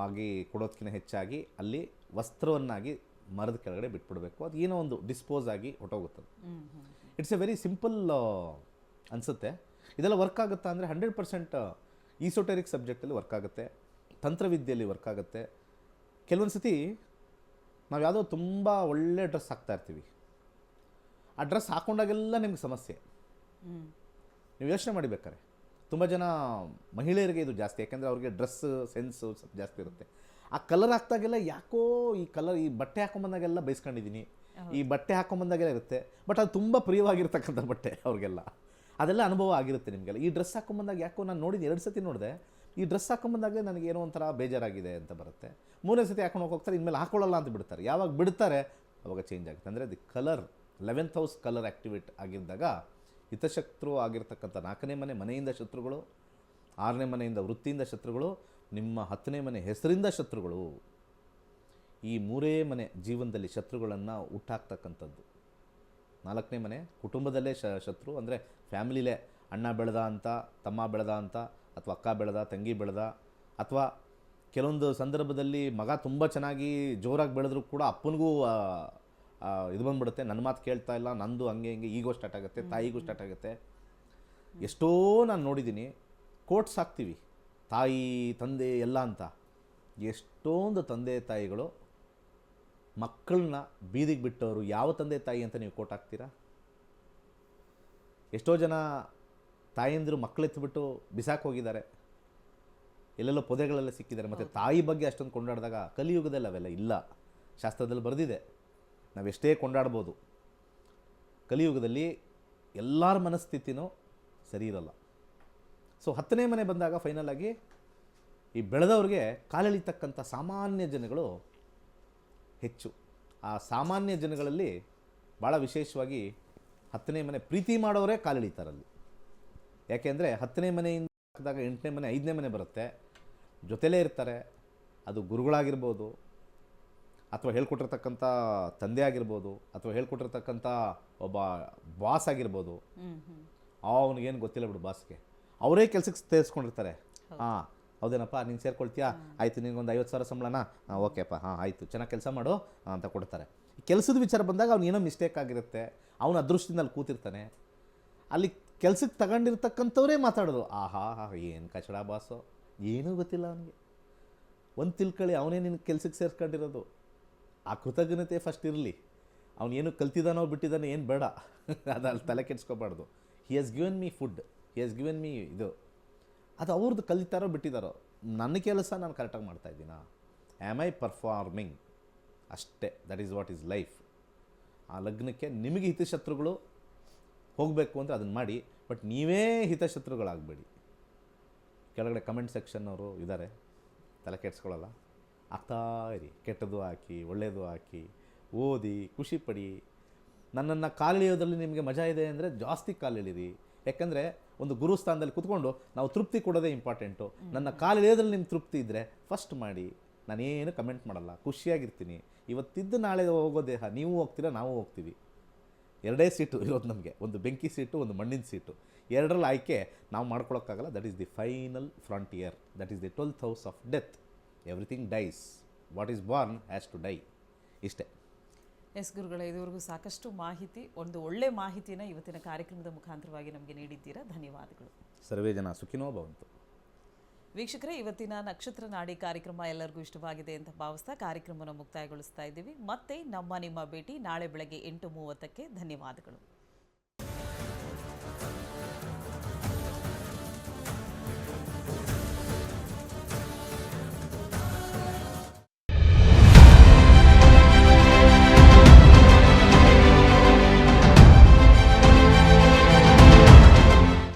ಆಗಿ ಕೊಡೋದಕ್ಕಿಂತ ಹೆಚ್ಚಾಗಿ ಅಲ್ಲಿ ವಸ್ತ್ರವನ್ನಾಗಿ ಮರದ ಕೆಳಗಡೆ ಬಿಟ್ಬಿಡಬೇಕು. ಅದು ಏನೋ ಒಂದು ಡಿಸ್ಪೋಸ್ ಆಗಿ ಹೊಟ್ಟೋಗುತ್ತದೆ. ಇಟ್ಸ್ ಎ ವೆರಿ ಸಿಂಪಲ್ ಅನಿಸುತ್ತೆ. ಇದೆಲ್ಲ ವರ್ಕ್ ಆಗುತ್ತಾ ಅಂದರೆ 100% ಈಸೋಟೆರಿಕ್ ಸಬ್ಜೆಕ್ಟಲ್ಲಿ ವರ್ಕ್ ಆಗುತ್ತೆ, ತಂತ್ರವಿದ್ಯೆಯಲ್ಲಿ ವರ್ಕ್ ಆಗುತ್ತೆ. ಕೆಲವೊಂದು ಸತಿ ನಾವು ಯಾವುದೋ ತುಂಬ ಒಳ್ಳೆ ಡ್ರೆಸ್ ಹಾಕ್ತಾ ಇರ್ತೀವಿ, ಆ ಡ್ರೆಸ್ ಹಾಕ್ಕೊಂಡಾಗೆಲ್ಲ ನಿಮ್ಗೆ ಸಮಸ್ಯೆ. ನೀವು ಯೋಚನೆ ಮಾಡಿಬೇಕಾರೆ ತುಂಬ ಜನ ಮಹಿಳೆಯರಿಗೆ ಇದು ಜಾಸ್ತಿ, ಯಾಕೆಂದರೆ ಅವ್ರಿಗೆ ಡ್ರೆಸ್ ಸೆನ್ಸು ಸ್ವಲ್ಪ ಜಾಸ್ತಿ ಇರುತ್ತೆ. ಆ ಕಲರ್ ಹಾಕ್ದಾಗೆಲ್ಲ ಯಾಕೋ ಈ ಕಲರ್, ಈ ಬಟ್ಟೆ ಹಾಕೊಂಬಂದಾಗೆಲ್ಲ ಬೈಸ್ಕೊಂಡಿದ್ದೀನಿ, ಈ ಬಟ್ಟೆ ಹಾಕೊಂಬಂದಾಗೆಲ್ಲ ಇರುತ್ತೆ. ಬಟ್ ಅದು ತುಂಬ ಪ್ರಿಯವಾಗಿರ್ತಕ್ಕಂಥ ಬಟ್ಟೆ ಅವ್ರಿಗೆಲ್ಲ, ಅದೆಲ್ಲ ಅನುಭವ ಆಗಿರುತ್ತೆ ನಿಮಗೆಲ್ಲ. ಈ ಡ್ರೆಸ್ ಹಾಕೊಂಬಂದಾಗ ಯಾಕೋ ನಾನು ನೋಡಿದ್ದು 2 ಸತಿ ನೋಡಿದೆ, ಈ ಡ್ರೆಸ್ ಹಾಕೊಂಬಂದಾಗ ನನಗೆ ಏನೋ ಒಂಥರ ಬೇಜಾರಾಗಿದೆ ಅಂತ ಬರುತ್ತೆ. 3ನೇ ಸತಿ ಹಾಕೊಂಡು ಹೋಗ್ತಾರೆ, ಇನ್ಮೇಲೆ ಹಾಕೊಳ್ಳಲ್ಲ ಅಂತ ಬಿಡ್ತಾರೆ. ಯಾವಾಗ ಬಿಡ್ತಾರೆ ಅವಾಗ ಚೇಂಜ್ ಆಗುತ್ತೆ. ಅಂದರೆ the colour 11th house colour activate ಆಗಿದ್ದಾಗ ಹಿತಶತ್ರು ಆಗಿರ್ತಕ್ಕಂಥ 4ನೇ ಮನೆ ಮನೆಯಿಂದ ಶತ್ರುಗಳು, 6ನೇ ಮನೆಯಿಂದ ವೃತ್ತಿಯಿಂದ ಶತ್ರುಗಳು, ನಿಮ್ಮ 10ನೇ ಮನೆ ಹೆಸರಿಂದ ಶತ್ರುಗಳು. ಈ 3 ಮನೆ ಜೀವನದಲ್ಲಿ ಶತ್ರುಗಳನ್ನು ಹುಟ್ಟಾಕ್ತಕ್ಕಂಥದ್ದು. 4ನೇ ಮನೆ ಕುಟುಂಬದಲ್ಲೇ ಶತ್ರು, ಅಂದರೆ ಫ್ಯಾಮಿಲಿಲೇ ಅಣ್ಣ ಬೆಳೆದ ಅಂತ, ತಮ್ಮ ಬೆಳೆದ ಅಂತ, ಅಥವಾ ಅಕ್ಕ ಬೆಳೆದ, ತಂಗಿ ಬೆಳೆದ, ಅಥವಾ ಕೆಲವೊಂದು ಸಂದರ್ಭದಲ್ಲಿ ಮಗ ತುಂಬ ಚೆನ್ನಾಗಿ ಜೋರಾಗಿ ಬೆಳೆದ್ರೂ ಕೂಡ ಅಪ್ಪನಿಗೂ ಇದು ಬಂದ್ಬಿಡುತ್ತೆ, ನನ್ನ ಮಾತು ಕೇಳ್ತಾ ಇಲ್ಲ, ನಂದು ಹಂಗೆ ಹಿಂಗೆ ಈಗೋ ಸ್ಟಾರ್ಟ್ ಆಗುತ್ತೆ, ತಾಯಿಗೂ ಸ್ಟಾರ್ಟ್ ಆಗುತ್ತೆ. ಎಷ್ಟೋ ನಾನು ನೋಡಿದ್ದೀನಿ, ಕೋಟ್ಸ್ ಹಾಕ್ತೀವಿ ತಾಯಿ ತಂದೆ ಎಲ್ಲ ಅಂತ. ಎಷ್ಟೊಂದು ತಂದೆ ತಾಯಿಗಳು ಮಕ್ಕಳನ್ನ ಬೀದಿಗೆ ಬಿಟ್ಟವರು. ಯಾವ ತಂದೆ ತಾಯಿ ಅಂತ ನೀವು ಕೋಟ್ ಹಾಕ್ತೀರಾ? ಎಷ್ಟೋ ಜನ ತಾಯಂದಿರು ಮಕ್ಕಳೆತ್ಬಿಟ್ಟು ಬಿಸಾಕ್ ಹೋಗಿದ್ದಾರೆ, ಎಲ್ಲೆಲ್ಲೋ ಪೊದೆಗಳೆಲ್ಲ ಸಿಕ್ಕಿದ್ದಾರೆ. ಮತ್ತು ತಾಯಿ ಬಗ್ಗೆ ಅಷ್ಟೊಂದು ಕೊಂಡಾಡಿದಾಗ ಕಲಿಯುಗದಲ್ಲಿ ಅವೆಲ್ಲ ಇಲ್ಲ. ಶಾಸ್ತ್ರದಲ್ಲಿ ಬರೆದಿದೆ, ನಾವೆಷ್ಟೇ ಕೊಂಡಾಡ್ಬೋದು, ಕಲಿಯುಗದಲ್ಲಿ ಎಲ್ಲರ ಮನಸ್ಥಿತಿನೂ ಸರಿ ಇರಲ್ಲ. ಸೊ 10ನೇ ಮನೆ ಬಂದಾಗ ಫೈನಲ್ ಆಗಿ ಈ ಬೆಳೆದವ್ರಿಗೆ ಕಾಲೆಳಿತಕ್ಕಂಥ ಸಾಮಾನ್ಯ ಜನಗಳು ಹೆಚ್ಚು. ಆ ಸಾಮಾನ್ಯ ಜನಗಳಲ್ಲಿ ಭಾಳ ವಿಶೇಷವಾಗಿ 10ನೇ ಮನೆ ಪ್ರೀತಿ ಮಾಡೋರೇ ಕಾಲೆಳಿತಾರಲ್ಲಿ. ಯಾಕೆಂದರೆ 10ನೇ ಮನೆಯಿಂದ ಹಾಕಿದಾಗ 8ನೇ ಮನೆ 5ನೇ ಮನೆ ಬರುತ್ತೆ, ಜೊತೆಲೇ ಇರ್ತಾರೆ. ಅದು ಗುರುಗಳಾಗಿರ್ಬೋದು, ಅಥವಾ ಹೇಳ್ಕೊಟ್ಟಿರ್ತಕ್ಕಂಥ ತಂದೆ ಆಗಿರ್ಬೋದು, ಅಥವಾ ಹೇಳ್ಕೊಟ್ಟಿರ್ತಕ್ಕಂಥ ಒಬ್ಬ ಬಾಸ್ ಆಗಿರ್ಬೋದು. ಅವನಿಗೇನು ಗೊತ್ತಿಲ್ಲ ಬಿಡು ಬಾಸ್ಗೆ, ಅವರೇ ಕೆಲಸಕ್ಕೆ ಸೇರಿಸ್ಕೊಂಡಿರ್ತಾರೆ. ಹಾಂ ಹೌದೇನಪ್ಪ ನೀನು ಸೇರ್ಕೊಳ್ತೀಯಾ, ಆಯಿತು ನಿನಗೊಂದು 50,000 ಸಂಬಳನಾ, ಓಕೆಪ್ಪ, ಹಾಂ ಆಯಿತು ಚೆನ್ನಾಗಿ ಕೆಲಸ ಮಾಡು ಅಂತ ಕೊಡ್ತಾರೆ. ಕೆಲಸದ ವಿಚಾರ ಬಂದಾಗ ಅವ್ನು ಏನೋ ಮಿಸ್ಟೇಕ್ ಆಗಿರುತ್ತೆ, ಅವನು ಅದೃಷ್ಟದಿಂದ ಅಲ್ಲಿ ಕೂತಿರ್ತಾನೆ. ಅಲ್ಲಿ ಕೆಲಸಕ್ಕೆ ತಗೊಂಡಿರ್ತಕ್ಕಂಥವರೇ ಮಾತಾಡೋದು, ಆಹಾ ಏನು ಕಚಡ ಬಾಸು, ಏನೂ ಗೊತ್ತಿಲ್ಲ ಅವನಿಗೆ. ಒಂದು ತಿಳ್ಕೊಳ್ಳಿ, ಅವನೇ ನಿನ್ನ ಕೆಲಸಕ್ಕೆ ಸೇರ್ಕೊಂಡಿರೋದು. ಆ ಕೃತಜ್ಞತೆ ಫಸ್ಟ್ ಇರಲಿ. ಅವನೇನು ಕಲ್ತಿದ್ದಾನೋ ಬಿಟ್ಟಿದ್ದಾನೋ ಏನು ಬೇಡ, ಅದಲ್ಲಿ ತಲೆ ಕೆಡ್ಸ್ಕೊಬಾರ್ದು. He has given me food, he has given me ಇದು, ಅದು ಅವ್ರದ್ದು ಕಲಿತಾರೋ ಬಿಟ್ಟಿದ್ದಾರೋ, ನನ್ನ ಕೆಲಸ ನಾನು ಕರೆಕ್ಟಾಗಿ ಮಾಡ್ತಾಯಿದ್ದೀನಾ, ಆ್ಯಮ್ ಐ ಪರ್ಫಾರ್ಮಿಂಗ್, ಅಷ್ಟೇ. That is what is life. ಆ ಲಗ್ನಕ್ಕೆ ನಿಮಗೆ ಹಿತಶತ್ರುಗಳು ಹೋಗಬೇಕು ಅಂದರೆ ಅದನ್ನು ಮಾಡಿ, ಬಟ್ ನೀವೇ ಹಿತಶತ್ರುಗಳಾಗಬೇಡಿ. ಕೆಳಗಡೆ ಕಮೆಂಟ್ ಸೆಕ್ಷನ್ ಅವರು ಇದ್ದಾರೆ, ತಲೆ ಕೆಡ್ಸ್ಕೊಳ್ಳಲ್ಲ, ಆಗ್ತಾ ಇರಿ. ಕೆಟ್ಟದ್ದು ಹಾಕಿ ಒಳ್ಳೆಯದು ಹಾಕಿ ಓದಿ ಖುಷಿ ಪಡಿ. ನನ್ನನ್ನು ಕಾಲೆಳೆಯೋದ್ರಲ್ಲಿ ನಿಮಗೆ ಮಜಾ ಇದೆ ಅಂದರೆ ಜಾಸ್ತಿ ಕಾಲೆಳಿರಿ. ಯಾಕಂದರೆ ಒಂದು ಗುರು ಸ್ಥಾನದಲ್ಲಿ ಕೂತ್ಕೊಂಡು ನಾವು ತೃಪ್ತಿ ಕೊಡೋದೇ ಇಂಪಾರ್ಟೆಂಟು. ನನ್ನ ಕಾಲೆಳೆಯೋದ್ರಲ್ಲಿ ನಿಮ್ಗೆ ತೃಪ್ತಿ ಇದ್ದರೆ ಫಸ್ಟ್ ಮಾಡಿ, ನಾನೇನು ಕಮೆಂಟ್ ಮಾಡಲ್ಲ, ಖುಷಿಯಾಗಿರ್ತೀನಿ. ಇವತ್ತಿದ್ದು ನಾಳೆ ಹೋಗೋ ದೇಹ, ನೀವು ಹೋಗ್ತೀರಾ ನಾವು ಹೋಗ್ತೀವಿ. 2 ಸೀಟು ಇರೋದು ನಮಗೆ, ಒಂದು ಬೆಂಕಿ ಸೀಟು, ಒಂದು ಮಣ್ಣಿನ ಸೀಟು. 2ರಲ್ಲಿ ಆಯ್ಕೆ ನಾವು ಮಾಡ್ಕೊಳಕ್ಕಾಗಲ್ಲ. That is the final frontier, that is the 12th house of death. Everything dies, what is born has to die. ಇಷ್ಟೇ. ಎಸ್ ಗುರುಗಳೇ, ಇದುವರೆಗೂ ಸಾಕಷ್ಟು ಮಾಹಿತಿ, ಒಂದು ಒಳ್ಳೆ ಮಾಹಿತಿನ ಇವತ್ತಿನ ಕಾರ್ಯಕ್ರಮದ ಮುಖಾಂತರವಾಗಿ ನಮಗೆ ನೀಡಿದ್ದೀರಾ. ಧನ್ಯವಾದಗಳು. ಸರ್ವೇ ಜನ ಸುಖಿನೋ ಭವಂತು. ವೀಕ್ಷಕರೇ, ಇವತ್ತಿನ ನಕ್ಷತ್ರ ನಾಡಿ ಕಾರ್ಯಕ್ರಮ ಎಲ್ಲರಿಗೂ ಇಷ್ಟವಾಗಿದೆ ಅಂತ ಭಾವಿಸ್ತಾ ಕಾರ್ಯಕ್ರಮವನ್ನು ಮುಕ್ತಾಯಗೊಳಿಸ್ತಾ ಇದ್ದೀವಿ. ಮತ್ತೆ ನಿಮ್ಮ ಭೇಟಿ ನಾಳೆ ಬೆಳಗ್ಗೆ 8:30ಕ್ಕೆ. ಧನ್ಯವಾದಗಳು.